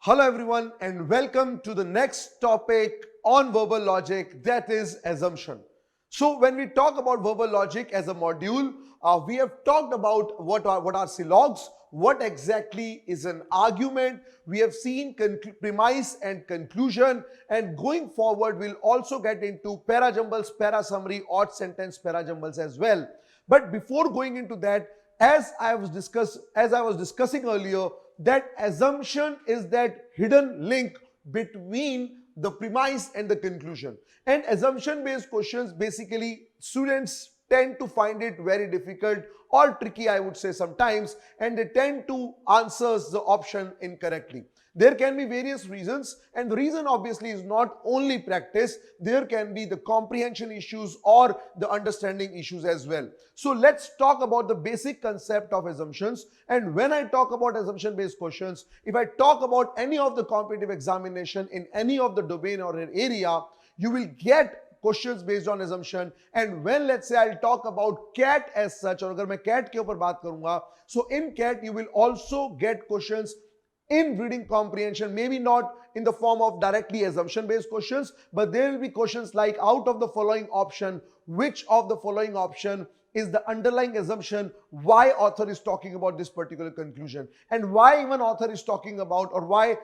Hello everyone and welcome to the next topic on verbal logic, that is assumption. So when we talk about verbal logic as a module, we have talked about what are syllogs, what exactly is an argument. We have seen premise and conclusion, and going forward we'll also get into parajumbles, parasummary, odd sentence parajumbles as well. But before going into that, as I was discussing earlier, that assumption is that hidden link between the premise and the conclusion. And assumption based questions, basically students tend to find it very difficult or tricky, I would say sometimes, and they tend to answer the option incorrectly. There can be various reasons, and the reason obviously is not only practice, there can be the comprehension issues or the understanding issues as well. So let's talk about the basic concept of assumptions. And when I talk about assumption based questions, if I talk about any of the competitive examination in any of the domain or an area, you will get questions based on assumption. And when, let's say, I'll talk about CAT as such, और अगर मैं CAT के ऊपर बात करूंगा, so in CAT you will also get questions in reading comprehension, maybe not in the form of directly assumption based questions, but there will be questions like, out of the following option, which of the following option is the underlying assumption why author is talking about this particular conclusion, and why even author is talking about, or why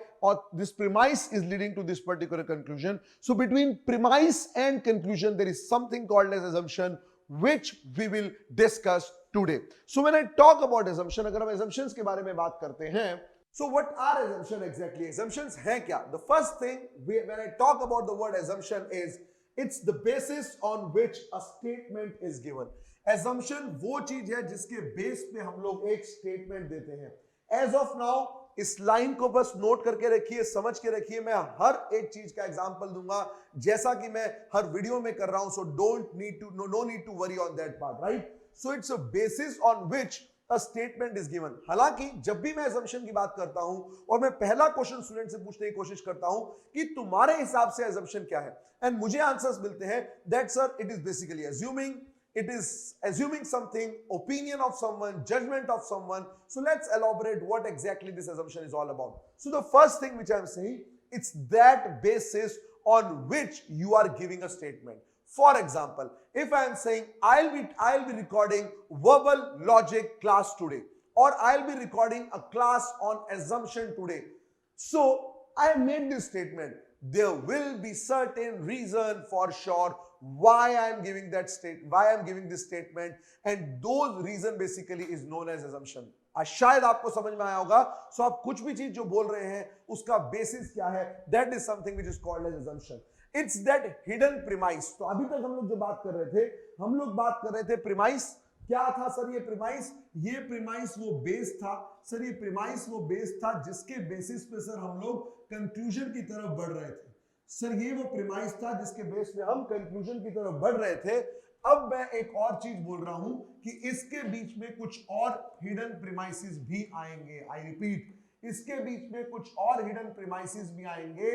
this premise is leading to this particular conclusion. So between premise and conclusion there is something called as assumption, which we will discuss today. So when I talk about assumption, अगर हम assumptions के बारे में बात करते हैं, so what are assumptions exactly? Assumptions हैं क्या? The first thing when I talk about the word assumption is it's the basis on which a statement is given. Assumption वो चीज है जिसके बेस पे हम लोग एक स्टेटमेंट देते हैं. As of now इस लाइन को बस नोट करके रखिए, समझ के रखिए. मैं हर एक चीज का एग्जांपल दूंगा जैसा कि मैं हर वीडियो में कर रहा हूं. So no need to worry on that part, right? So it's a basis on which a statement is given. हालांकि जब भी मैं assumption की बात करता हूं और मैं पहला क्वेश्चन स्टूडेंट से पूछने की कोशिश करता हूं कि तुम्हारे हिसाब से assumption क्या है, एंड मुझे आंसर्स मिलते हैं that sir it is basically assuming, it is assuming something, opinion of someone, judgment of someone. So let's elaborate what exactly this assumption is all about. So the first thing which I am saying, it's that basis on which you are giving a statement. For example, if I am saying I'll be recording verbal logic class today, or I'll be recording a class on assumption today. So I made this statement. There will be certain reason for sure why I am giving this statement, and those reason basically is known as assumption. शायद आपको समझ में आया होगा. So आप कुछ भी चीज जो बोल रहे हैं उसका बेसिस क्या है, that is something which is called as assumption. It's that hidden premise. तो अभी तक हम लोग जो बात कर रहे थे premise क्या था सर? ये premise वो बेस था सर. ये premise वो बेस था जिसके बेसिस पे सर हम लोग कंक्लूजन की तरफ बढ़ रहे थे सर. ये वो premise था जिसके बेस पे हम कंक्लूजन की तरफ बढ़ रहे थे. अब मैं एक और चीज बोल रहा हूं कि इसके बीच में कुछ और हिडन प्रीमाइसेस भी आएंगे. आई रिपीट, इसके बीच में कुछ और हिडन प्रीमाइसेस भी आएंगे.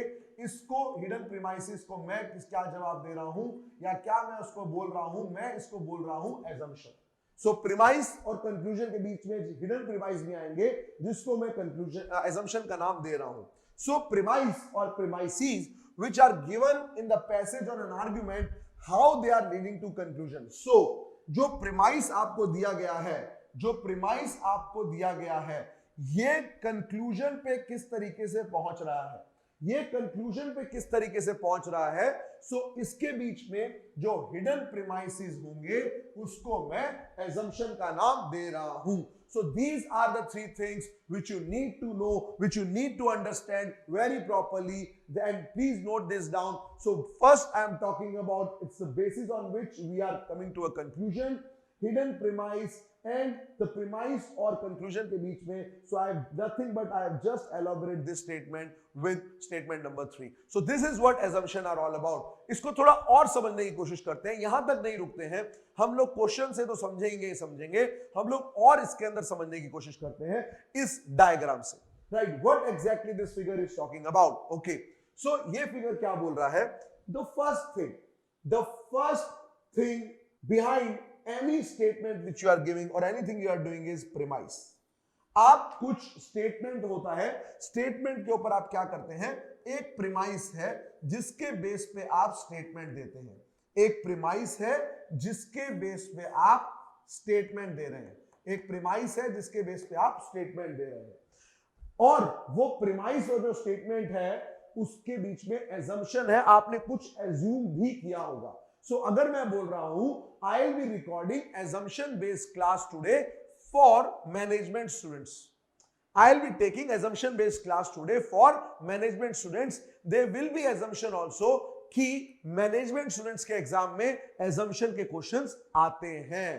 इसको हिडन प्रीमाइसेस को मैं क्या जवाब दे रहा हूं, या क्या मैं उसको बोल रहा हूं? मैं इसको बोल रहा हूं assumption. सो प्रीमाइस और कंक्लूजन के बीच में हिडन प्रीमाइस भी आएंगे जिसको मैं कंक्लूजन assumption का नाम दे रहा हूं. सो प्रीमाइस और premises which are given in the passage or an argument, how they are leading to conclusion. So जो प्रीमाइस आपको दिया गया है, ये कंक्लूजन पे किस तरीके से पहुंच रहा है, सो इसके बीच में जो हिडन प्रीमाइसेस होंगे उसको मैं assumption का नाम दे रहा हूं. So these are the three things which you need to know, which you need to understand very properly. Then please note this down. So first I am talking about, it's the basis on which we are coming to a conclusion, hidden premise and the premise or conclusion के बीच में. So I have nothing but I have just elaborated this statement with statement number 3. So this is what assumption are all about. इसको थोड़ा और समझने की कोशिश करते हैं. यहां तक नहीं रुकते हैं हम लोग. क्वेश्चन से तो समझेंगे, हम लोग और इसके अंदर समझने की कोशिश करते हैं इस डायग्राम से. Right? What exactly this figure is talking about? Okay. So ये फिगर क्या बोल रहा है? The first thing behind any statement which you are giving or anything you are doing is premise. आप कुछ स्टेटमेंट होता है, स्टेटमेंट के ऊपर आप क्या करते हैं, एक प्रीमाइस है जिसके बेस पे आप स्टेटमेंट देते हैं, एक प्रीमाइस है जिसके बेस पे आप स्टेटमेंट दे रहे हैं, एक प्रीमाइस है जिसके बेस पे आप स्टेटमेंट दे रहे हैं, और वो प्रीमाइस और जो स्टेटमेंट है उसके बीच में एजम्पशन है, आपने कुछ एज्यूम भी किया होगा। सो अगर मैं बोल रहा हूं I will be recording assumption based class today for management students. I'll be taking assumption based class today for management students. There will be assumption also कि management students के एग्जाम में assumption के क्वेश्चंस आते हैं।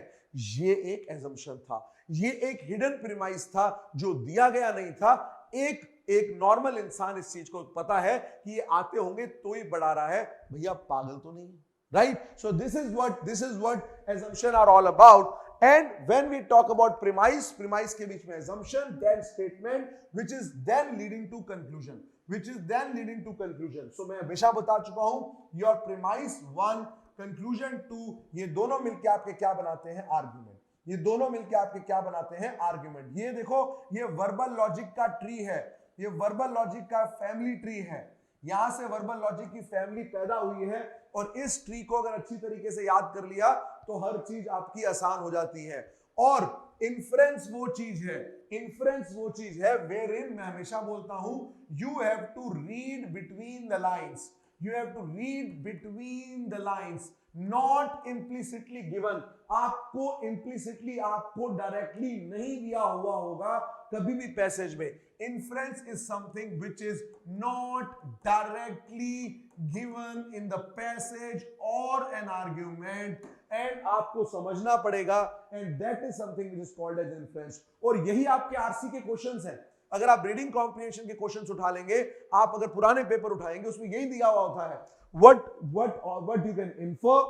ये एक assumption था, ये एक hidden premise था जो दिया गया नहीं था। एक नॉर्मल इंसान इस चीज को पता है कि ये आते होंगे तो ही बढ़ा रहा है, भैया पागल तो नहीं, right? So this is what assumption are all about. And when we talk about premise के बीच में assumption, then statement, which is then leading to conclusion. So मैं हमेशा बता चुका हूं, your premise 1, conclusion 2, ये दोनों मिलके आपके क्या बनाते हैं, argument. ये दोनों मिलके आपके क्या बनाते हैं, argument. ये देखो, ये verbal logic का ट्री है, ये verbal logic का फैमिली ट्री है, यहां से वर्बल लॉजिक की फैमिली पैदा हुई है, और इस ट्री को अगर अच्छी तरीके से याद कर लिया तो हर चीज आपकी आसान हो जाती है। और इन्फ्रेंस वो चीज है वेयरइन मैं हमेशा बोलता हूं you have to read between the lines, not implicitly given. आपको इम्प्लिसिटली, आपको डायरेक्टली नहीं दिया हुआ होगा कभी भी पैसेज में। Inference is something which is not directly given in the passage or an argument, and आपको समझना पड़ेगा, and that is something which is called as inference. और यही आपके आरसी के क्वेश्चंस हैं। अगर आप रीडिंग कॉम्प्रिहेंशन के क्वेश्चंस उठा लेंगे, आप अगर पुराने पेपर उठाएंगे उसमें यही दिया हुआ होता है, what you can infer,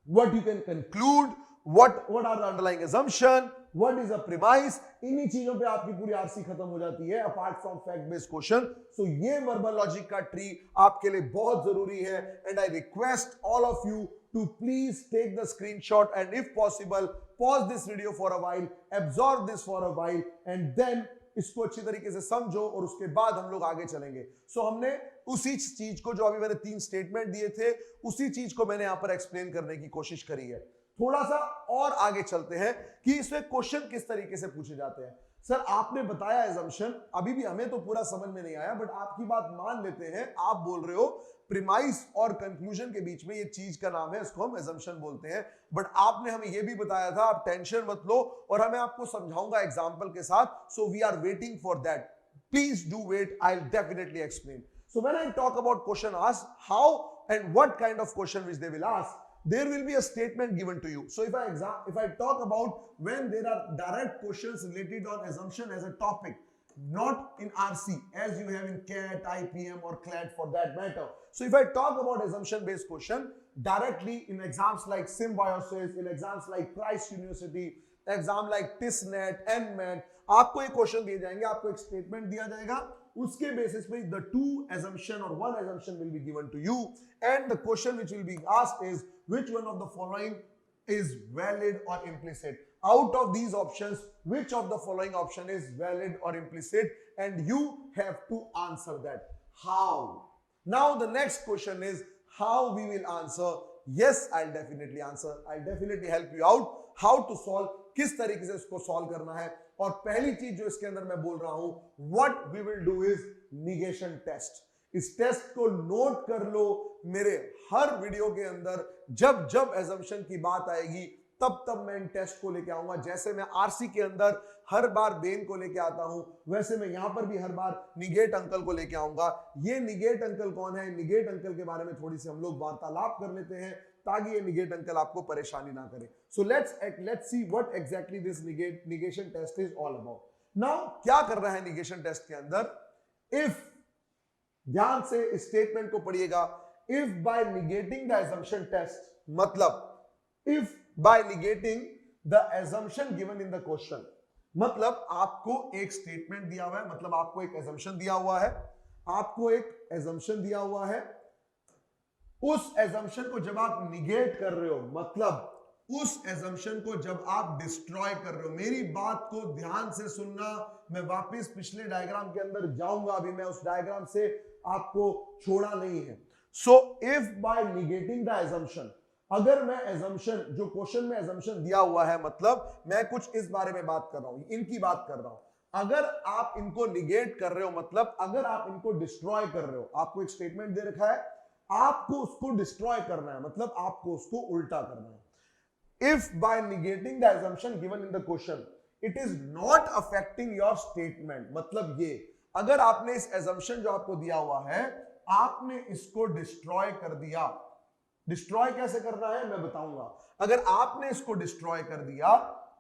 what you can conclude, what are the underlying assumption, what is a premise। इन्हीं चीजों पे आपकी पूरी आरसी खत्म हो जाती है, apart from fact based question. So ये वर्बल लॉजिक का ट्री आपके लिए बहुत जरूरी है, and I request all of you to please take the screenshot and if possible pause this video for a while, absorb this for a while, and then इसको अच्छी तरीके से समझो, और उसके बाद हम लोग आगे चलेंगे। सो हमने उसी चीज को, जो अभी मैंने 3 स्टेटमेंट दिए थे, उसी चीज को मैंने यहां पर एक्सप्लेन करने की कोशिश करी है। थोड़ा सा और आगे चलते हैं कि इसमें क्वेश्चन किस तरीके से पूछे जाते हैं। सर आपने बताया एजम्पशन, अभी भी हमें तो पूरा समझ में नहीं आया, बट आपकी बात मान लेते हैं। आप बोल रहे हो प्रीमाइस और कंक्लूजन के बीच में ये चीज का नाम है, इसको हम एजम्पशन बोलते हैं, बट आपने हमें ये भी बताया था आप टेंशन मत लो, और हमें आपको समझाऊंगा एग्जांपल के साथ। So we are waiting for that, please do wait, I will definitely explain. So when I talk about question ask, how and what kind of question which they will ask, there will be a statement given to you. So if I talk about when there are direct questions related on assumption as a topic, not in RC as you have in CAT, IPM or CLAT for that matter. So if I talk about assumption based question directly in exams like Symbiosis, in exams like Christ University, exam like TISNET, NMAT, आपको एक question दिए जाएंगे, आपको एक statement दिया जाएगा, उसके basis पे the 2 assumption or 1 assumption will be given to you, and the question which will be asked is which one of the following is valid or implicit. Out of these options, which of the following option is valid or implicit, and you have to answer that. How? Now the next question is how we will answer. Yes, I'll definitely answer. I'll definitely help you out how to solve, किस तरीके से इसको solve करना है। और पहली चीज जो इसके अंदर मैं बोल रहा हूं, what we will do is negation test. इस टेस्ट को नोट कर लो, मेरे हर वीडियो के अंदर जब जब एजम्पशन की बात आएगी तब मैं इन टेस्ट को लेके आऊंगा। जैसे मैं आरसी के अंदर हर बार बेन को लेके आता हूं, वैसे मैं यहां पर भी हर बार निगेट अंकल को लेके आऊंगा। ये निगेट अंकल कौन है, निगेट अंकल के बारे में थोड़ी सी हम लोग वार्तालाप कर लेते हैं ताकि ये निगेट अंकल आपको परेशानी ना करे। So let's see what exactly this negation test is all about. Now क्या कर रहा है निगेशन टेस्ट के अंदर, इफ, ध्यान से स्टेटमेंट को पढ़िएगा, if by negating the assumption test, मतलब if by negating the assumption given in the question, मतलब आपको एक स्टेटमेंट दिया हुआ है, मतलब आपको एक एजम्पशन दिया हुआ है, आपको एक एजम्पशन दिया हुआ है, उस एजम्पशन को जब आप निगेट कर रहे हो, मतलब उस एजम्पशन को जब आप डिस्ट्रॉय कर रहे हो, मेरी बात को ध्यान से सुनना, मैं वापस पिछले डायग्राम के अंदर जाऊंगा, अभी मैं उस डायग्राम से आपको छोड़ा नहीं है। So if by negating the assumption, अगर मैं एजम्पशन, जो क्वेश्चन में एजम्पशन दिया हुआ है, मतलब मैं कुछ इस बारे में बात कर रहा हूं, इनकी बात कर रहा हूं, अगर आप इनको निगेट कर रहे हो, मतलब अगर आप इनको डिस्ट्रॉय कर रहे हो, आपको एक स्टेटमेंट दे रखा है, आपको उसको डिस्ट्रॉय करना है, मतलब आपको उसको उल्टा करना है। If by negating the assumption given in the question, it is not affecting your statement, मतलब ये, अगर आपने इस assumption जो आपको दिया हुआ है, आपने इसको डिस्ट्रॉय कर दिया। डिस्ट्रॉय कैसे करना है मैं बताऊंगा। अगर आपने इसको डिस्ट्रॉय कर दिया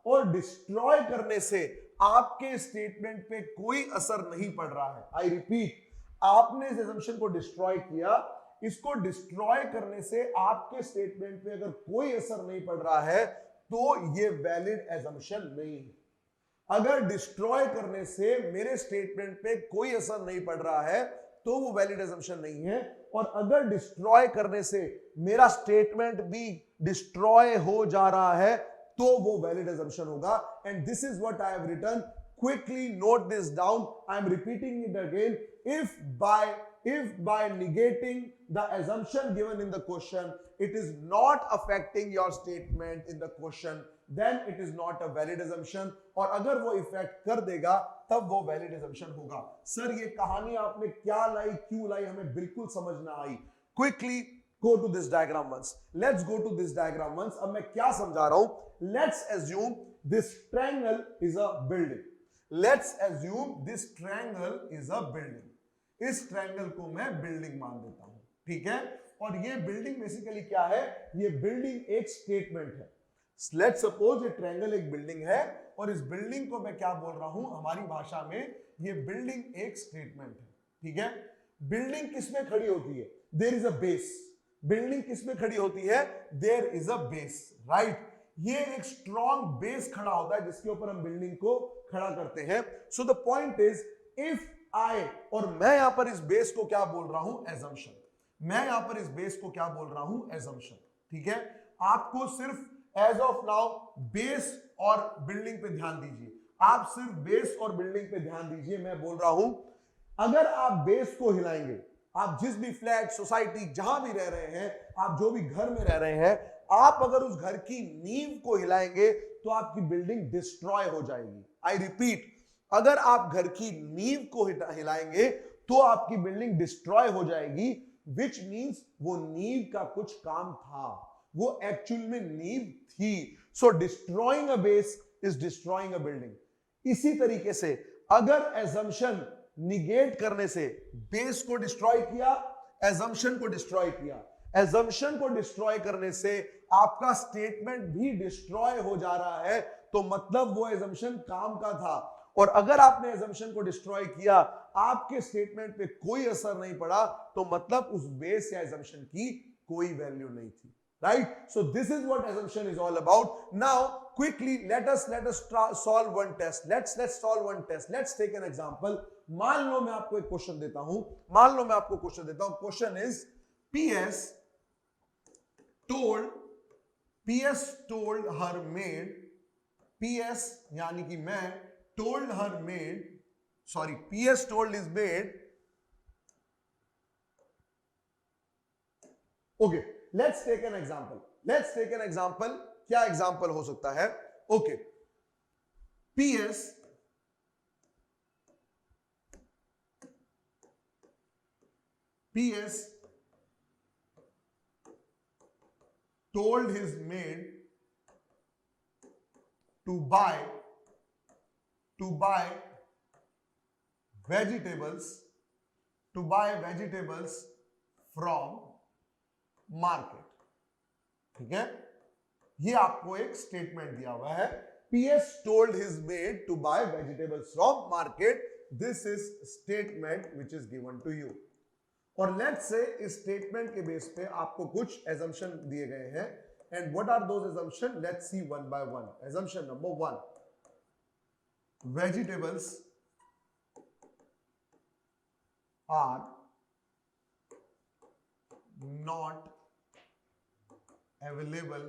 और डिस्ट्रॉय करने से आपके स्टेटमेंट पे कोई असर नहीं पड़ रहा है, आई रिपीट, आपने इस assumption को डिस्ट्रॉय किया, इसको डिस्ट्रॉय करने से आपके स्टेटमेंट पे अगर कोई असर नहीं पड़ रहा है तो ये वैलिड एजम्पशन नहीं है। अगर डिस्ट्रॉय करने से मेरे स्टेटमेंट पे कोई असर नहीं पड़ रहा है तो वो वैलिड एजम्पशन नहीं है, और अगर डिस्ट्रॉय करने से मेरा स्टेटमेंट भी डिस्ट्रॉय हो जा रहा है तो वो वैलिड एजम्पशन होगा। And this is what I have written, quickly note this down, I am repeating it again, if by negating the assumption given in the question it is not affecting your statement in the question, then it is not a valid assumption, और अगर वो effect कर देगा तब वो valid assumption होगा। Sir ये कहानी आपने क्या लाई, क्यों लाई, हमें बिल्कुल समझ ना आई। Quickly go to this diagram once, let's go to this diagram once। अब मैं क्या समझा रहा हूं, let's assume this triangle is a building, let's assume this triangle is a building, इस ट्रायंगल को मैं बिल्डिंग मान देता हूं, ठीक है। और ये बिल्डिंग बेसिकली क्या है, ये बिल्डिंग एक स्टेटमेंट है। लेट्स सपोज ये ट्रायंगल एक बिल्डिंग है और इस बिल्डिंग को मैं क्या बोल रहा हूं, हमारी भाषा में ये बिल्डिंग एक स्टेटमेंट है, ठीक है। बिल्डिंग किसमें खड़ी होती है, there is a base. Building किसमें खड़ी होती है, there is a base, right. ये एक स्ट्रॉन्ग बेस खड़ा होता है जिसके ऊपर हम बिल्डिंग को खड़ा करते हैं। So the point is, if I, और मैं यहां पर इस बेस को क्या बोल रहा हूं, एजम्पशन। मैं यहां पर इस बेस को क्या बोल रहा हूं, एजम्पशन, ठीक है। आपको सिर्फ एज ऑफ नाउ बेस और बिल्डिंग पे ध्यान दीजिए, आप सिर्फ बेस और बिल्डिंग पे ध्यान दीजिए। मैं बोल रहा हूं अगर आप बेस को हिलाएंगे, आप जिस भी फ्लैट, सोसाइटी, जहां भी रह रहे हैं, आप जो भी घर में रह रहे हैं, आप अगर उस घर की नींव को हिलाएंगे तो आपकी बिल्डिंग डिस्ट्रॉय हो जाएगी। आई रिपीट, अगर आप घर की नींव को हिलाएंगे तो आपकी बिल्डिंग डिस्ट्रॉय हो जाएगी, विच मींस वो नींव का कुछ काम था, वो एक्चुअल में नींव थी। So destroying a base is destroying a building. इसी तरीके से अगर एजम्पशन निगेट करने से बेस को डिस्ट्रॉय किया, एजम्पशन को डिस्ट्रॉय किया, एजम्पशन को डिस्ट्रॉय करने से आपका स्टेटमेंट भी डिस्ट्रॉय हो जा रहा है, तो मतलब वो एजम्पशन काम का था। और अगर आपने एजम्पशन को डिस्ट्रॉय किया, आपके स्टेटमेंट पे कोई असर नहीं पड़ा, तो मतलब उस बेस या एजम्पशन की कोई वैल्यू नहीं थी, right. So this is what assumption is all about. Now quickly let us solve one test, let's solve one test, let's take an example. मान लो मैं आपको एक क्वेश्चन देता हूं, मान लो मैं आपको क्वेश्चन देता हूं, question is PS told her maid, PS यानी कि मैं, told her maid, sorry, PS told his maid, okay, let's take an example, let's take an example। क्या एग्जाम्पल हो सकता है, okay, PS told his maid to buy vegetables from market, ठीक है। ये आपको एक स्टेटमेंट दिया हुआ है, PS told his maid to buy vegetables from market, this is statement which is given to you। और लेट्स से इस स्टेटमेंट के बेस पे आपको कुछ एजम्पशन दिए गए हैं, and what are those assumption, let's see one by one. Assumption number 1, vegetables are not available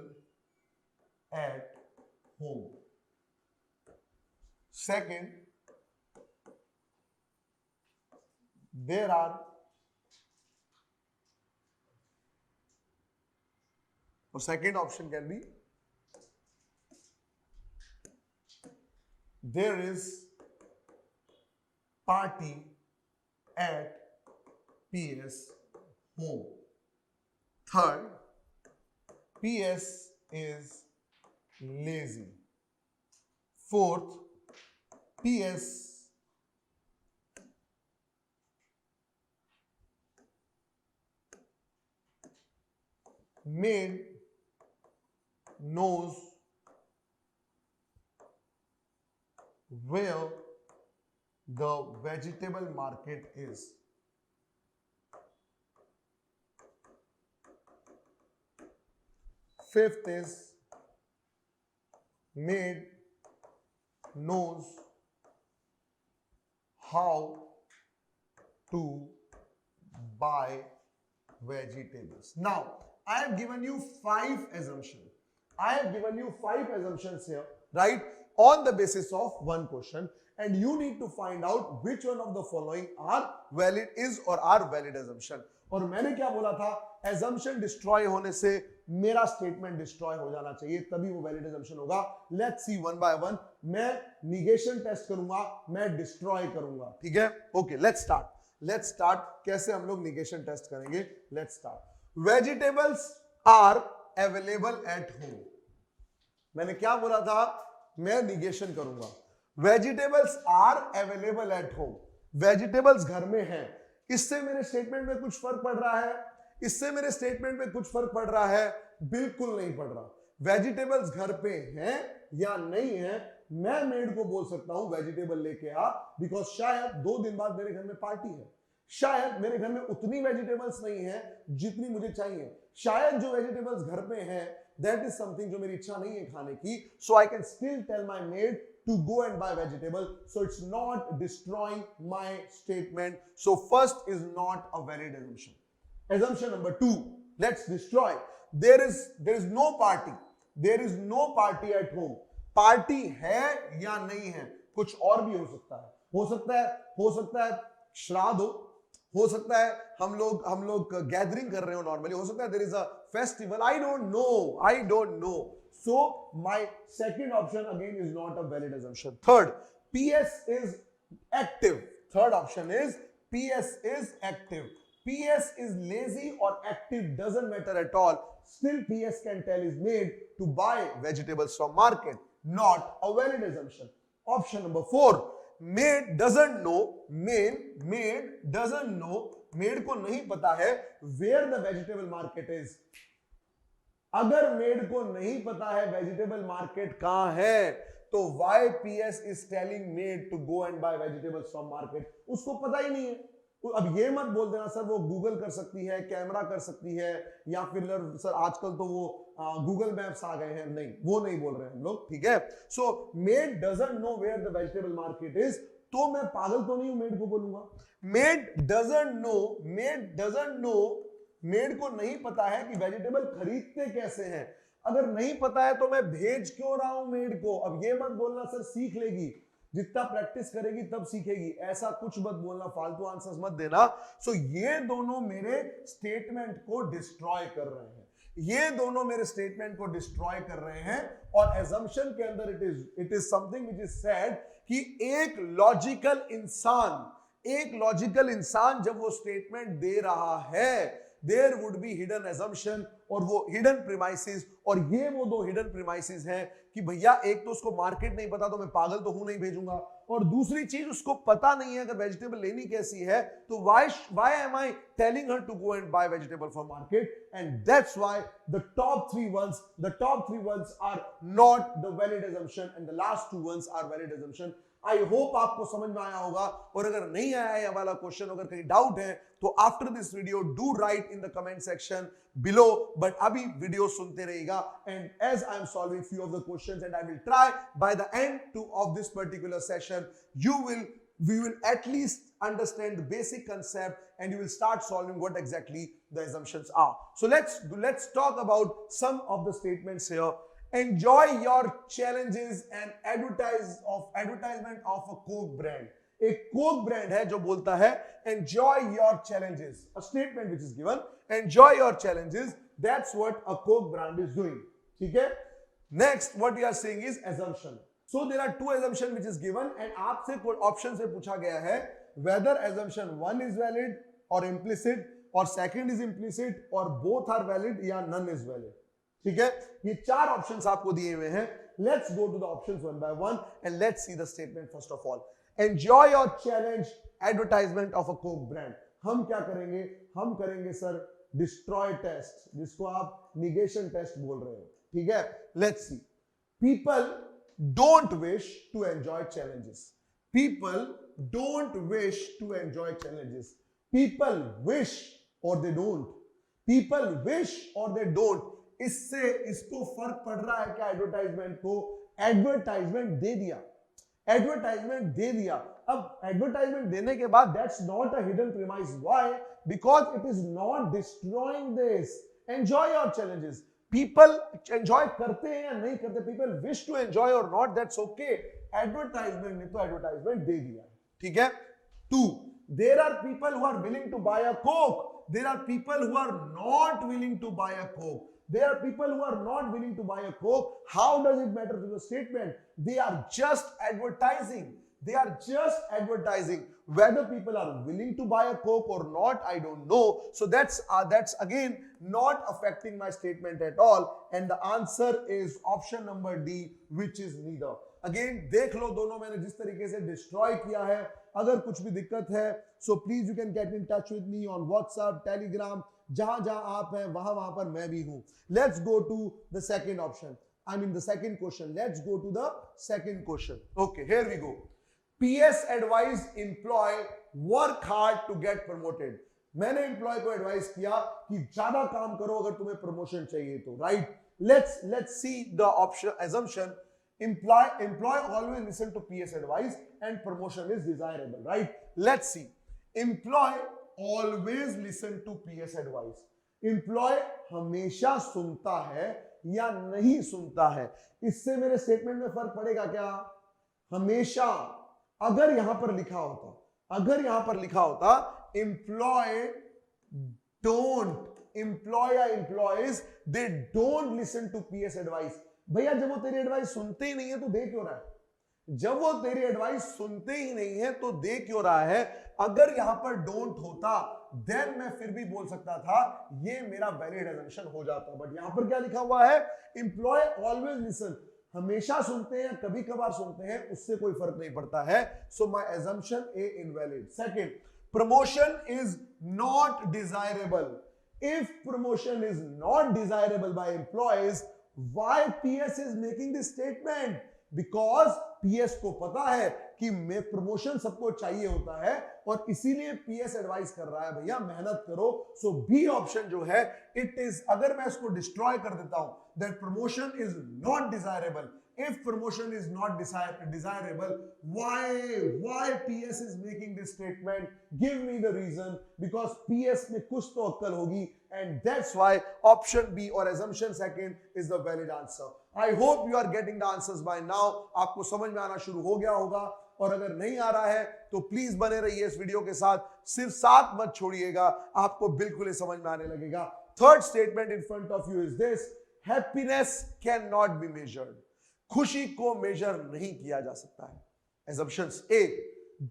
at home. Second, there are or second option can be there is party at PS home. Third, PS is lazy. Fourth, PS maid knows where the vegetable market is. Fifth is maid knows how to buy vegetables. Now, I have given you 5 assumptions. I have given you 5 assumptions here, right? On the basis of one question, and you need to find out which one of the following are valid, is or are valid assumption. और मैंने क्या बोला था, assumption destroy होने से मेरा statement destroy हो जाना चाहिए, तभी वो valid assumption होगा. Let's see one by one. मैं negation test करूंगा, मैं destroy करूंगा, ठीक है? Okay, let's start. Let's start. कैसे हम लोग negation test करेंगे? Let's start. Vegetables are available at home. मैंने क्या बोला था? मैं negation करूंगा. Vegetables are available at home. Vegetables घर में हैं. इससे मेरे स्टेटमेंट में कुछ फर्क पड़ रहा है? इससे मेरे स्टेटमेंट में कुछ फर्क पड़ रहा है? बिल्कुल नहीं पड़ रहा. वेजिटेबल्स घर पे हैं या नहीं है, मैं मेड को बोल सकता हूं वेजिटेबल लेके आ, बिकॉज शायद 2 दिन बाद मेरे घर में पार्टी है, शायद मेरे घर में उतनी वेजिटेबल्स नहीं है जितनी मुझे चाहिए, शायद जो वेजिटेबल्स घर पे हैं दैट इज समथिंग जो मेरी इच्छा नहीं है खाने की, so I can still tell my maid to go and buy vegetable, so it's not destroying my statement. So first is not a valid assumption. Assumption number 2, let's destroy. There is no party. There is no party at home. Party है या नहीं है? कुछ और भी हो सकता है. हो सकता है श्राद्ध हो सकता है हम लोग गैदरिंग कर रहे हो नॉर्मली, हो सकता है there is a festival. I don't know. So my second option again is not a valid assumption. Third, PS is active. Third option is PS is active. PS is lazy or active doesn't matter at all. Still PS can tell his maid to buy vegetables from market. Not a valid assumption. Option number 4, maid doesn't know. Maid doesn't know. Maid को नहीं पता है where the vegetable market is. अगर maid को नहीं पता है vegetable market कहां है, तो why PS is telling maid to go and buy vegetables from market? उसको पता ही नहीं है. अब ये मत बोल देना सर वो गूगल कर सकती है, कैमरा कर सकती है, या फिर सर आजकल तो वो गूगल मैप्स आ गए हैं. नहीं, वो नहीं बोल रहे हैं हम लोग, ठीक है? So maid doesn't know where the vegetable market is, तो मैं पागल तो नहीं हूं मेड को बोलूंगा. मेड डजंट नो, मेड को नहीं पता है कि वेजिटेबल खरीदते कैसे हैं. अगर नहीं पता है तो मैं भेज क्यों रहा हूं मेड को? अब ये मत बोलना सर सीख लेगी, जितना प्रैक्टिस करेगी तब सीखेगी, ऐसा कुछ मत बोलना, फालतू आंसर्स मत देना. सो ये दोनों मेरे स्टेटमेंट को डिस्ट्रॉय कर रहे हैं, ये दोनों मेरे स्टेटमेंट को डिस्ट्रॉय कर रहे हैं. और एजम्पशन के अंदर it is something which is said कि एक लॉजिकल इंसान जब वो स्टेटमेंट दे रहा है, there would be hidden assumption और वो hidden premises, और ये वो 2 hidden premises हैं कि भैया एक तो उसको मार्केट नहीं पता तो मैं पागल तो हूं नहीं भेजूंगा, और दूसरी चीज उसको पता नहीं है अगर वेजिटेबल लेनी कैसी है, तो why am I telling her to go and buy vegetable from market? And that's why the top three ones are not the valid assumption and the last 2 ones are valid assumption. I hope आपको समझ में आया होगा, और अगर नहीं आया ये वाला क्वेश्चन, अगर कहीं डाउट है तो after this video do write in the comment section below. But अभी वीडियो सुनते रहिएगा, and as I am solving few of the questions and I will try by the end of this particular session we will at least understand the basic concept and you will start solving what exactly the assumptions are. So let's talk about some of the statements here. enjoy your challenges and advertisement of a Coke brand. एक Coke brand है जो बोलता है enjoy your challenges. A statement which is given, enjoy your challenges. That's what a Coke brand is doing. ठीक है? Next, what we are saying is assumption. So there are two assumption which is given and आपसे option से पूछा गया है whether assumption 1 is valid or implicit or second is implicit or both are valid या none is valid. ठीक है? ये चार ऑप्शंस आपको दिए हुए हैं. Let's go to the options one by one and let's see the statement first of all. Enjoy your challenge advertisement of a Coke brand. हम क्या करेंगे? हम करेंगे सर डिस्ट्रॉय टेस्ट, जिसको आप निगेशन टेस्ट बोल रहे हो. ठीक है? Let's see. People don't wish to enjoy challenges. People don't wish to enjoy challenges. People wish or they don't. People wish or they don't. इससे इसको फर्क पड़ रहा है क्या? एडवर्टाइजमेंट को एडवर्टाइजमेंट दे दिया, एडवर्टाइजमेंट दे दिया. अब एडवर्टाइजमेंट देने के बाद that's not a hidden premise. Why? Because it is not destroying this. Enjoy your challenges. People enjoy करते हैं या नहीं करते, पीपल विश टू एंजॉय और नॉट, दैट्स ओके. एडवर्टाइजमेंट ने तो एडवर्टाइजमेंट दे दिया. ठीक है? 2. There are people who are willing to buy a Coke. There are people who are not willing to buy a Coke. There are people who are not willing to buy a Coke. How does it matter to the statement? They are just advertising. They are just advertising. Whether people are willing to buy a Coke or not, I don't know. So that's again not affecting my statement at all. And the answer is option number D, which is neither. Again, देख लो दोनों मैंने जिस तरीके से destroy किया है. अगर कुछ भी दिक्कत है, so please you can get in touch with me on WhatsApp, Telegram. जहां जहां आप हैं वहां पर मैं भी हूं. Let's go to the second option. I mean the second question. Let's go to the second question. Okay, here we go. PS advise employee work hard to get promoted. मैंने एम्प्लॉय को एडवाइस किया कि ज्यादा काम करो अगर तुम्हें promotion चाहिए तो. Right? Let's see the option assumption. Employee always listen to PS advice and promotion is desirable. Right? Let's see. Employee always listen to PS advice. Employee हमेशा सुनता है या नहीं सुनता है? इससे मेरे स्टेटमेंट में फर्क पड़ेगा क्या? हमेशा. अगर यहां पर लिखा होता employee या employees they don't listen to PS advice. भैया जब वो तेरी एडवाइस सुनते ही नहीं है तो दे क्यों रहा है? जब वो तेरी एडवाइस सुनते ही नहीं है तो दे क्यों रहा है? अगर यहां पर डोंट होता देन मैं फिर भी बोल सकता था, ये मेरा वैलिड असम्पशन हो जाता. बट यहां पर क्या लिखा हुआ है? Employ always listen. हमेशा सुनते हैं, कभी कभार सुनते हैं, उससे कोई फर्क नहीं पड़ता है. So my assumption a invalid. Second, promotion is not desirable. If promotion is not desirable by employees, why PS is making this statement? Because PS को पता है कि मैं प्रमोशन सबको चाहिए होता है और इसीलिए पीएस एडवाइस कर रहा है भैया मेहनत करो. सो बी ऑप्शन जो है इट इज, अगर मैं इसको डिस्ट्रॉय कर देता हूं, that promotion is not desirable. If promotion is not desirable, why PS is making this statement? Give me the reason. Because PS में कुछ तो अक्कल होगी, and that's why option B or assumption second is the valid answer. I hope you are getting the answers by now. आपको समझ में आना शुरू हो गया होगा, और अगर नहीं आ रहा है तो प्लीज बने रहिए इस वीडियो के साथ. सिर्फ साथ मत छोड़िएगा, आपको बिल्कुल ही समझ में आने लगेगा. Third statement in front of you is this: happiness can not be measured. खुशी को मेजर नहीं किया जा सकता है. Assumptions A,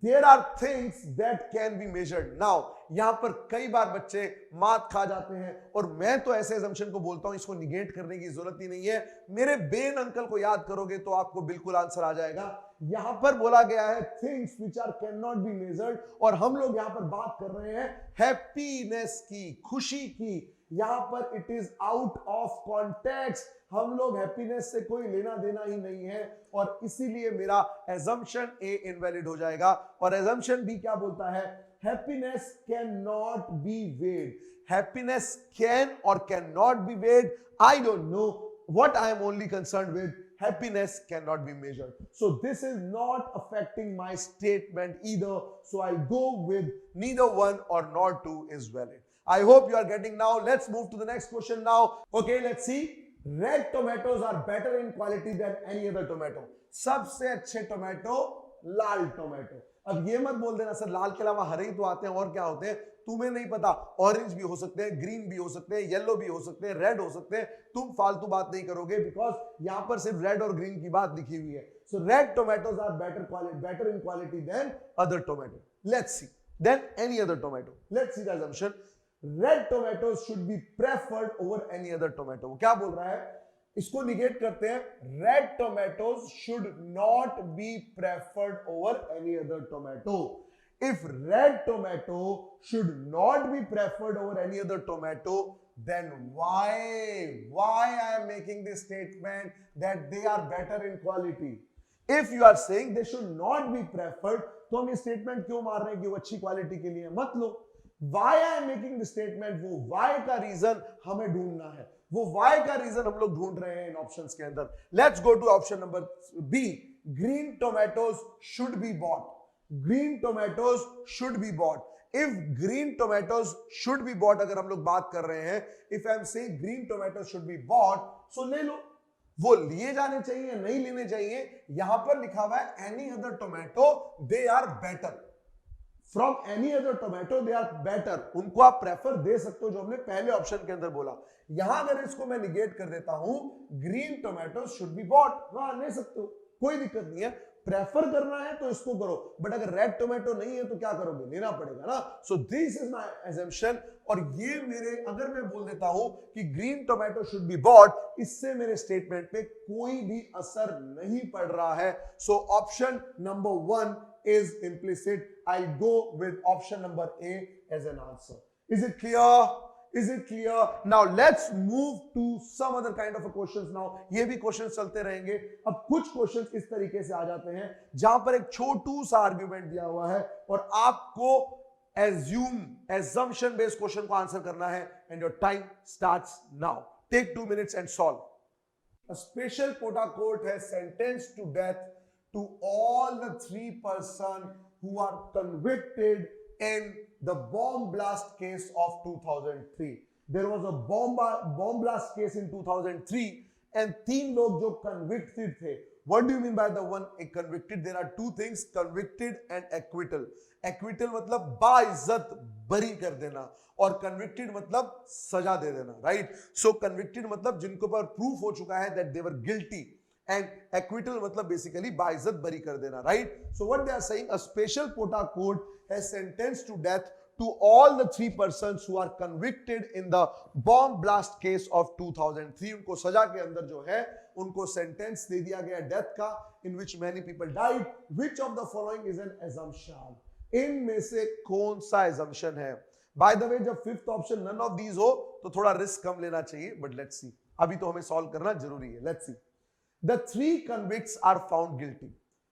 there are things that can be measured. Now, यहां पर कई बार बच्चे मात खा जाते हैं, और मैं तो ऐसे assumption को बोलता हूं इसको निगेट करने की जरूरत ही नहीं है. मेरे बेन अंकल को याद करोगे तो आपको बिल्कुल आंसर आ जाएगा. यहां पर बोला गया है things which are cannot be measured, और हम लोग यहां पर बात कर रहे हैं हैप्पीनेस की, खुशी की. यहां पर it is out of context. हम लोग हैप्पीनेस से कोई लेना देना ही नहीं है, और इसीलिए मेरा assumption A इनवैलिड हो जाएगा. और assumption B क्या बोलता है? Happiness can not be weighed. Happiness can और can not be weighed, I don't know. What I am only concerned with, happiness cannot be measured. So this is not affecting my statement either. So I'll go with neither one or not two is valid. I hope you are getting now. Let's move to the next question now. Okay, let's see. Red tomatoes are better in quality than any other tomato, सबसे अच्छे tomato लाल tomato. अब ये मत बोल देना sir लाल के अलावा हरे ही तो आते हैं और क्या होते हैं, तुम्हें नहीं पता, ऑरेंज भी हो सकते हैं, ग्रीन भी हो सकते हैं, येलो भी हो सकते हैं, रेड हो सकते हैं, तुम फालतू बात नहीं करोगे बिकॉज यहां पर सिर्फ रेड और ग्रीन की बात लिखी हुई है। So red tomatoes are better in quality than other tomato. Let's see then any other tomato, let's see the assumption red tomatoes should be preferred over any other tomato. वो क्या बोल रहा है, इसको निगेट करते हैं, red tomatoes should not be preferred over any other tomato. If red tomato should not be preferred over any other tomato, then why I am making this statement that they are better in quality? If you are saying they should not be preferred, तो हम ये statement क्यों मार रहे हैं कि वो अच्छी क्वालिटी के लिए? मत लो। Why I am making this statement, वो why का रीजन हमें ढूंढना है, वो why का रीजन हम लोग ढूंढ रहे हैं इन ऑप्शंस के अंदर। Let's go to option number B. Green tomatoes should be bought. Green tomatoes should be bought. If green tomatoes should be bought, अगर हम लोग बात कर रहे हैं, if I am saying green tomatoes should be bought, so ले लो, वो लिए जाने चाहिए नहीं लेने चाहिए। यहां पर लिखा हुआ है any other tomato they are better, from any other tomato they are better, उनको आप प्रेफर दे सकते हो, जो हमने पहले ऑप्शन के अंदर बोला। यहां अगर इसको मैं निगेट कर देता हूं, green tomato should be bought, हाँ ले सकते हो, कोई दिक्कत नहीं है, प्रेफर करना है तो इसको करो, बट अगर रेड टोमेटो नहीं है तो क्या करोगे, लेना पड़ेगा ना। सो दिस इज माय assumption, और ये मेरे, अगर मैं बोल देता हूं कि green tomato should be bought, इससे मेरे स्टेटमेंट पे कोई भी असर नहीं पड़ रहा है। So option number 1 is implicit. I'll go with option number A as an answer. Is it clear? Is it clear? Now let's move to some other kind of a questions now. ये भी questions चलते रहेंगे। अब कुछ questions इस तरीके से आ जाते हैं जहां पर एक छोटू सा argument दिया हुआ है और आपको assumption based question को आंसर करना है, and your time starts now. Take 2 minutes and solve. A special quota court has sentenced to death to all the 3 persons who are convicted in the bomb blast case of 2003. There was a bomb blast case in 2003 and 3 लोग जो convicted थे। What do you mean by the one convicted? There are 2 things, convicted and acquittal. Acquittal मतलब बाइज्जत बरी कर देना और convicted मतलब सजा दे देना, right? So convicted मतलब जिनको पर proof हो चुका है that they were guilty, and acquittal मतलब basically बाइज्जत बरी कर देना, right? So what they are saying, a special quota court has sentenced to death to all the 3 persons who are convicted in the bomb blast case of 2003. उनको सजा के अंदर जो है उनको सेंटेंस दे दिया गया डेथ का, in which many people died. Which of the following is an assumption? इनमें से कौन सा assumption है? By the way, जब 5th option none of these हो तो थोड़ा रिस्क कम लेना चाहिए, but let's see. अभी तो हमें सॉल्व करना जरूरी है। Let's see. The 3 convicts are found guilty.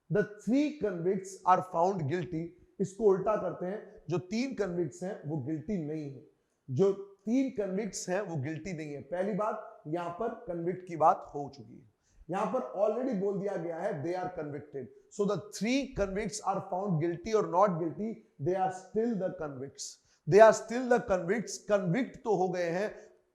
The 3 convicts are found guilty. इसको उल्टा करते हैं, जो 3 convicts हैं वो guilty नहीं है, जो 3 convicts हैं वो guilty नहीं है। पहली बात, यहां पर convict की बात हो चुकी है, यहां पर ऑलरेडी बोल दिया गया है they are convicted. So the 3 convicts are found guilty or not guilty, they are still the convicts. They are still the convicts. Convict तो हो गए हैं,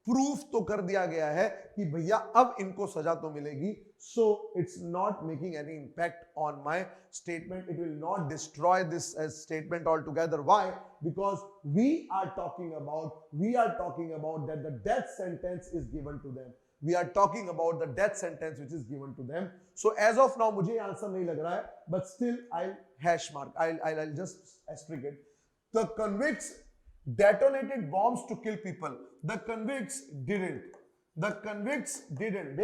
प्रूफ तो कर दिया गया है कि भैया अब इनको सजा तो मिलेगी। So it's not making any impact on my statement. It will not destroy this statement altogether. Why? Because we are talking about that the death sentence is given to them. We are talking about the death sentence which is given to them. So as of now मुझे answer नहीं लग रहा है, but still I'll hash mark. I'll just asterisk it. The convicts detonated bombs to kill people. The convicts didn't. The convicts didn't.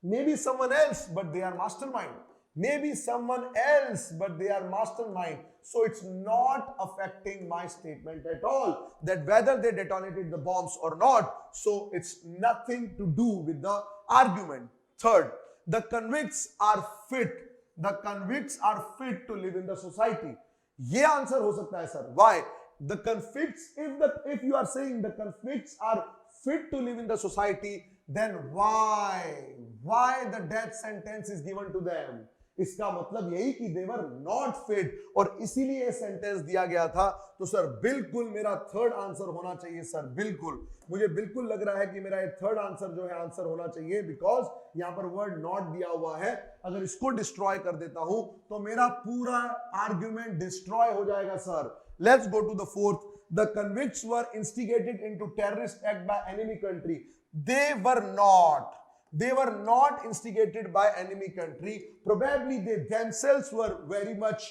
Maybe someone else, but they are mastermind. Maybe someone else, but they are mastermind. So it's not affecting my statement at all, that whether they detonated the bombs or not. So it's nothing to do with the argument. Third, the convicts are fit. The convicts are fit to live in the society. ये answer हो सकता है sir. Why? The convicts, if you are saying the convicts are fit to live in the society, then why the death sentence is given to them? इसका मतलब यही कि they were not fit, और इसीलिए ये सेंटेंस दिया गया था। तो सर बिल्कुल मेरा थर्ड आंसर होना चाहिए सर, बिल्कुल मुझे बिल्कुल लग रहा है कि मेरा ये थर्ड आंसर जो है आंसर होना चाहिए, बिकॉज यहां पर वर्ड नॉट दिया हुआ है। अगर इसको डिस्ट्रॉय कर देता हूं तो मेरा पूरा आर्ग्यूमेंट डिस्ट्रॉय हो जाएगा sir. Let's go to the fourth. The convicts were instigated into terrorist act by enemy country. They were not. They were not instigated by enemy country. Probably they themselves were very much,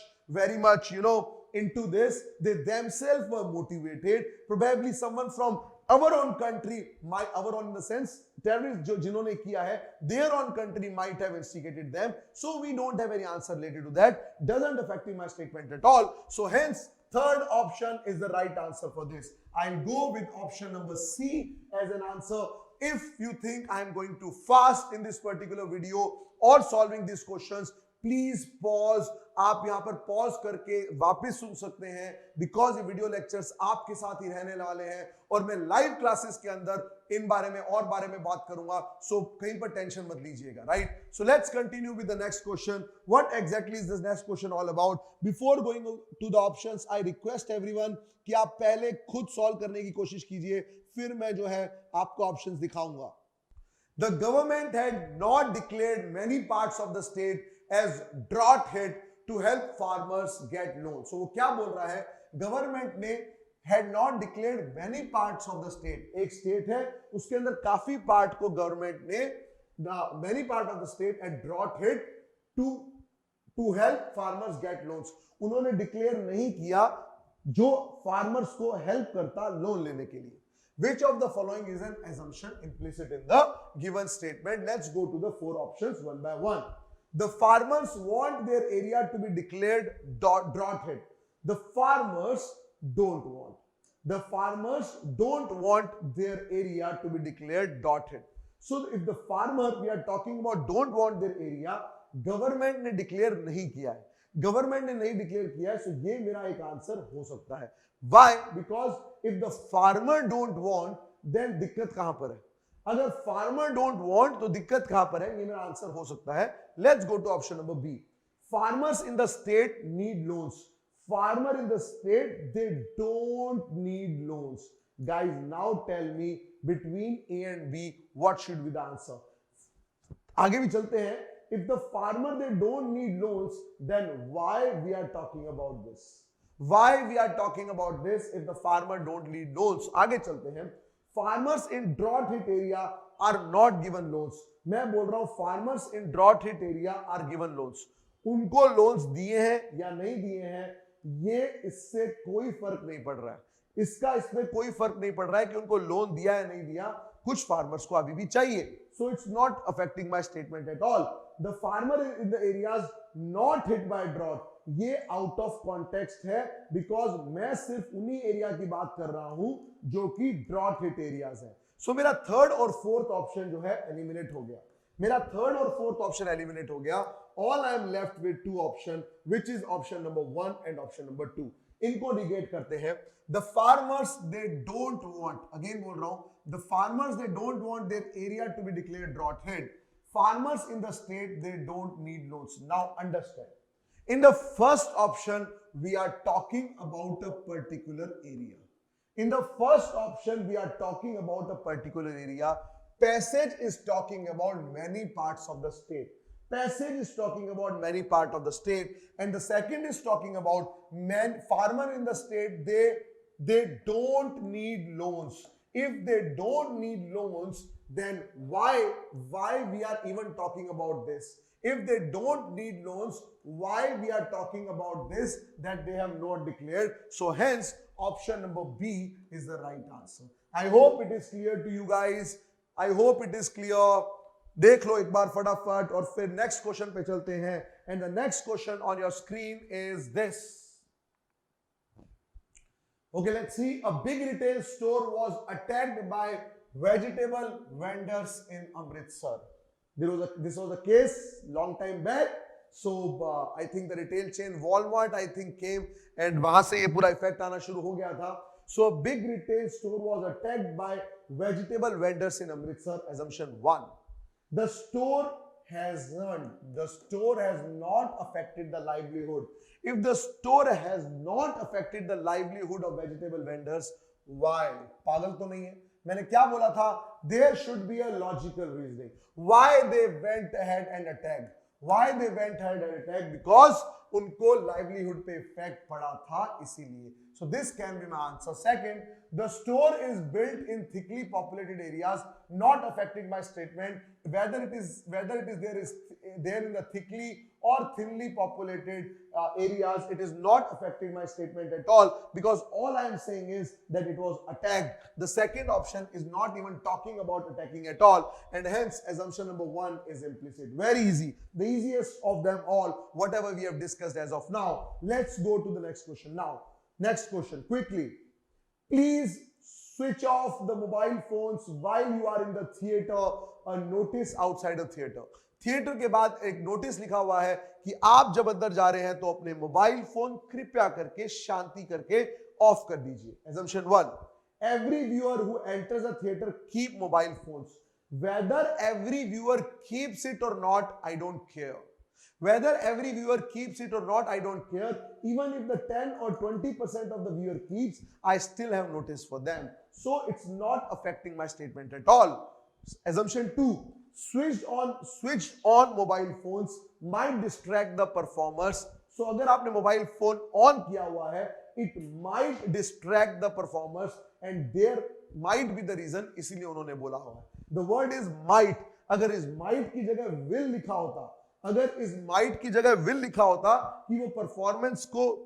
into this. They themselves were motivated. Probably someone from our own country, our own in the sense, terrorists जो जिन्होंने किया है, their own country might have instigated them. So we don't have any answer related to that. Doesn't affect my statement at all. So hence, third option is the right answer for this. I'll go with option number C as an answer. If you think I'm going too fast in this particular video or solving these questions, please pause, आप यहां पर pause करके वापस सुन सकते हैं, because ये video lectures आपके साथ ही रहने वाले हैं और मैं लाइव क्लासेस के अंदर इन बारे में बात करूंगा। सो कहीं पर टेंशन मत लीजिएगा, right. So let's continue with the next question. What exactly is this next question all about? Before going to the options, I request everyone कि आप पहले खुद सॉल्व करने की कोशिश कीजिए, फिर मैं जो है आपको ऑप्शंस दिखाऊंगा। The government had not declared many parts of the state as drought hit to help farmers get loans. So वो क्या बोल रहा है? गवर्नमेंट ने had not declared many parts of the state. एक स्टेट है, उसके अंदर काफी पार्ट को गवर्नमेंट ने many part of the state had drought hit to help farmers get loans. उन्होंने डिक्लेयर नहीं किया जो फार्मर्स को हेल्प करता लोन लेने के लिए। Which of the following is an assumption implicit in the given statement? Let's go to the four options one by one. The farmers want their area to be declared drought hit. The farmers don't want. The farmers don't want their area to be declared drought hit. So if the farmer we are talking about don't want their area, government ने declare नहीं किया है, government ने नहीं declare किया है, सो ये मेरा एक आंसर हो सकता है। Why? Because if the farmer don't want, then दिक्कत कहां पर है? अगर फार्मर डोंट वांट तो दिक्कत कहां पर है? ये मेरा आंसर हो सकता है। Let's go to option number B. Farmers in the state need loans. Farmer in the state they don't need loans. Guys now tell me between A and B what should be the answer. आगे भी चलते हैं। If the farmer they don't need loans, then why we are talking about this? Why we are talking about this if the farmer don't need loans? आगे चलते हैं। Farmers in drought hit area are not given loans. मैं बोल रहा हूं farmers in drought hit area are given loans. उनको loans दिए हैं या नहीं दिए हैं, ये इससे कोई फर्क नहीं पड़ रहा है। इसमें कोई फर्क नहीं पड़ रहा है कि उनको लोन दिया या नहीं दिया, कुछ फार्मर्स को अभी भी चाहिए। So it's not affecting my statement at all. The farmer in the areas not hit by drought, ये आउट ऑफ कॉन्टेक्स्ट है, बिकॉज मैं सिर्फ उन्हीं एरिया की बात कर रहा हूं जो कि ड्रॉट हिट एरियाज है। सो मेरा थर्ड और फोर्थ ऑप्शन जो है एलिमिनेट हो गया। मेरा थर्ड और फोर्थ ऑप्शन एलिमिनेट हो गया। All I am left with two option, which is option number 1 and option number 2। इनको निगेट करते हैं। The farmers they don't want, again बोल रहा हूं, the farmers they don't want their area to be declared drought hit. Farmers in the state they don't need loans. Now understand, in the first option we are talking about a particular area. In the first option we are talking about a particular area. Passage is talking about many parts of the state. Passage is talking about many part of the state, and the second is talking about farmer in the state they don't need loans. If they don't need loans, then why we are even talking about this? If they don't need loans, why we are talking about this, that they have not declared? So hence option number B is the right answer. I hope it is clear to you guys. I hope it is clear. देख लो एक बार फटाफट और फिर next question पे चलते हैं। And the next question on your screen is this. Okay, let's see. A big retail store was attacked by vegetable vendors in Amritsar. This was a case long time back. So I think the retail chain Walmart I think came and वहां से ये पूरा effect आना शुरू हो गया था। So a big retail store was attacked by vegetable vendors in Amritsar. Assumption 1. The store hasn't. The store has not affected the livelihood. If the store has not affected the livelihood of vegetable vendors, why? पागल तो नहीं है? मैंने क्या बोला था? There should be a logical reasoning. Why they went ahead and attacked? Why they went ahead and attacked? Because उनको livelihood पे effect पड़ा था इसीलिए. So this can be my answer. Second, the store is built in thickly populated areas, not affecting my statement. Whether it is there in the thickly or thinly populated areas, it is not affecting my statement at all, because all I am saying is that it was attacked. The second option is not even talking about attacking at all, and hence assumption number 1 is implicit. Very easy, the easiest of them all, whatever we have discussed as of now. Let's go to the next question now. Next question, quickly. Please switch off the mobile phones while you are in the theater. A notice outside the theater. Theatre के बाद एक notice लिखा हुआ है कि आप जब अंदर जा रहे हैं तो अपने मोबाइल फोन कृपया करके शांति करके ऑफ कर दीजिए. Assumption 1. Every viewer who enters a theater keep mobile phones. Whether every viewer keeps it or not, I don't care. Whether every viewer keeps it or not, I don't care. Even if the 10 or 20% of the viewer keeps, I still have notice for them. So it's not affecting my statement at all. Assumption 2. Switched on mobile phones might distract the performers. So अगर आपने mobile phone on किया हुआ है, it might distract the performers and there might be the reason, इसीलिए उन्होंने बोला होगा. The word is might. अगर इस might की जगह will लिखा होता, अगर इस might की जगह will लिखा होता कि वो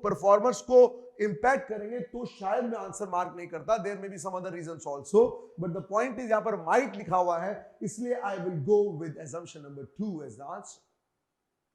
परफॉर्मर्स को इम्पैक्ट करेंगे, तो शायद मैं आंसर मार्क नहीं करता. There may be some other reasons also, but the point is यहां पर माइट लिखा हुआ है, इसलिए I will go with assumption number 2 as the answer.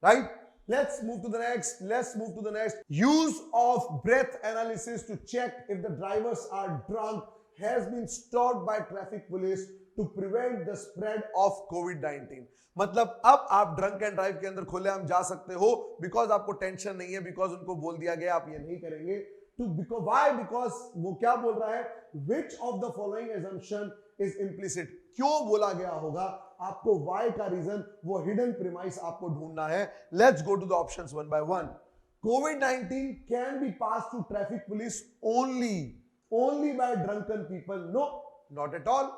Right? Let's move to the next. Use of breath analysis to check if the drivers are drunk has been stopped by traffic police to prevent the spread of COVID-19. मतलब अब आप drunk and drive के अंदर खुलेआम जा सकते हो, because आपको टेंशन नहीं है, बिकॉज उनको बोल दिया गया आप ये नहीं करेंगे. बिकॉज वो क्या बोल रहा है, which of the following assumption is implicit. क्यों बोला गया होगा, आपको why का रीजन, वो हिडन प्रीमाइस आपको ढूंढना है. Let's go to the options one by one. COVID-19 can be passed to traffic police only by drunken people. No, not at all.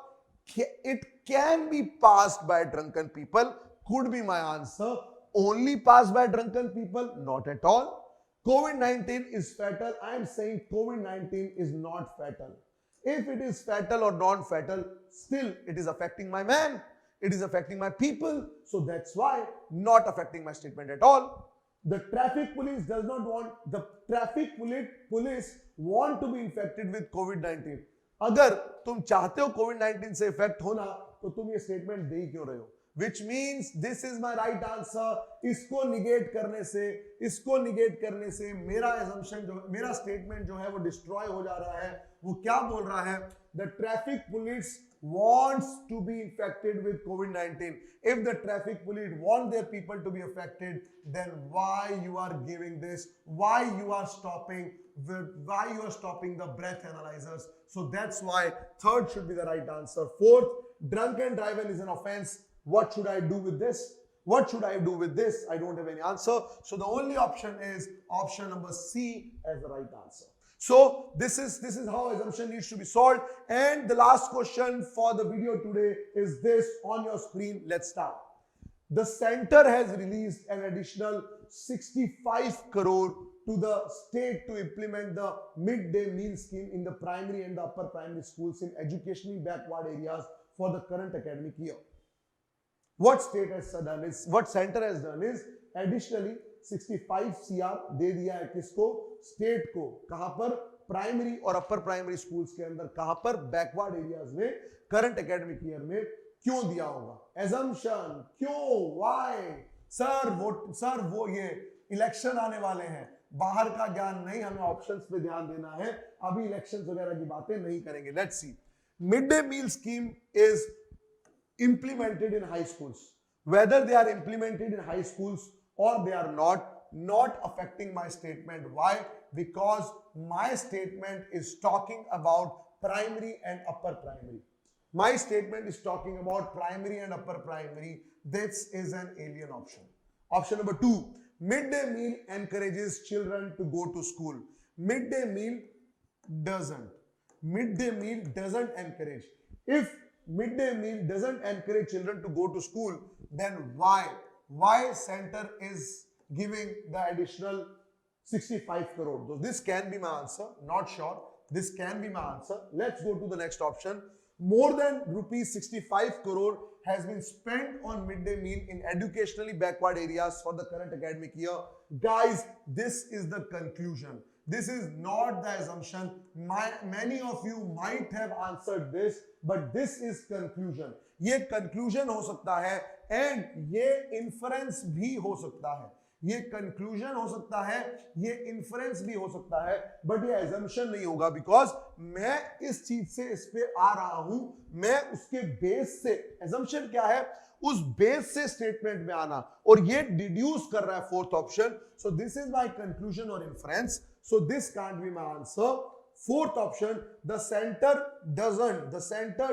It can be passed by drunken people, could be my answer. Only passed by drunken people, not at all. COVID-19 is fatal. I am saying COVID-19 is not fatal. If it is fatal or non-fatal, still it is affecting my man. It is affecting my people. So that's why not affecting my statement at all. The traffic police does not want, the traffic police want to be infected with COVID-19. अगर तुम चाहते हो कोविड-19 से effect होना, तो तुम ये statement दे क्यों रहे हो? Which means this is my right answer. इसको निगेट करने से मेरा assumption मेरा स्टेटमेंट जो है वो डिस्ट्रॉय हो जा रहा है. वो क्या बोल रहा है? The traffic police wants to be infected with COVID-19. If the traffic police want their people to be affected, then why you are giving this? Why you are stopping the breath analyzers? So that's why third should be the right answer. Fourth, drunken driving is an offense. What should I do with this? I don't have any answer. So the only option is option number C as the right answer. So this is how assumption needs to be solved. And the last question for the video today is this on your screen. Let's start. The center has released an additional 65 crore to the state to implement the midday meal scheme in the primary and the upper primary schools in educationally backward areas for the current academic year. What center has done is additionally 65 CR दे दिया है किसको? State को. कहां पर? Primary और upper primary schools के अंदर. कहां पर? बैकवर्ड एरियाज में करंट एकेडमिक ईयर में. क्यों दिया होगा? एजम्पशन. क्यों? व्हाई? सर वो ये इलेक्शन आने वाले हैं, बाहर का ज्ञान नहीं, हमें ऑप्शंस पे ध्यान देना है, अभी इलेक्शंस वगैरह की बातें नहीं करेंगे. Let's see. Mid day meal scheme is implemented in high schools. Whether they are implemented in high schools or they are not affecting my statement. Why? Because my statement is talking about primary and upper primary. My statement is talking about primary and upper primary. This is an alien option. Option number 2, midday meal encourages children to go to school. Midday meal doesn't. Midday meal doesn't encourage. If midday meal doesn't encourage children to go to school, then why center is giving the additional 65 crore? So this can be my answer. Not sure. This can be my answer. Let's go to the next option. More than rupees 65 crore has been spent on midday meal in educationally backward areas for the current academic year. Guys, this is the conclusion. This is not the assumption. Many of you might have answered this, but this is conclusion. ये conclusion हो सकता है and ये inference भी हो सकता है. ये कंक्लूजन हो सकता है, ये इन्फरेंस भी हो सकता है, बट ये एजम्पशन नहीं होगा, बिकॉज मैं इस चीज से इस पे आ रहा हूं, मैं उसके बेस से, एजम्पशन क्या है, उस बेस से स्टेटमेंट में आना, और ये डिड्यूस कर रहा है fourth option. So this is my conclusion और inference. So this can't be my answer. Fourth option, the center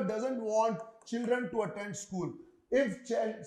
doesn't want children to attend school. If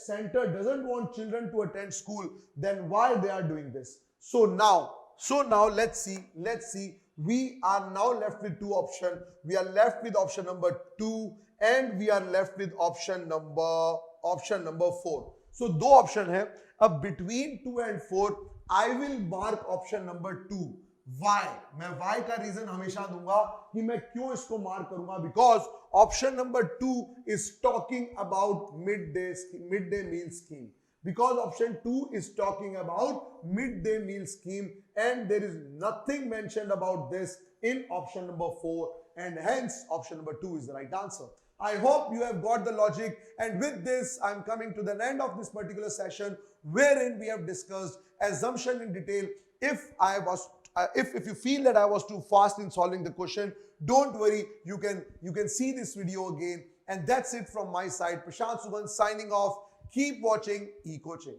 center doesn't want children to attend school, then why they are doing this? So now let's see. We are now left with two options. We are left with option number 2 and we are left with option number 4. So दो option है. अब between 2 and 4, I will mark option number 2. Why? मैं why का reason हमेशा दूंगा कि मैं क्यों इसको मार्क करूंगा, because option number 2 is talking about midday meal scheme. Because option 2 is talking about midday meal scheme and there is nothing mentioned about this in option number 4, and hence option number 2 is the right answer. I hope you have got the logic, and with this I'm coming to the end of this particular session wherein we have discussed assumption in detail. If you feel that I was too fast in solving the question, don't worry, you can see this video again. And that's it from my side. Prashant signing off. Keep watching Ekoching.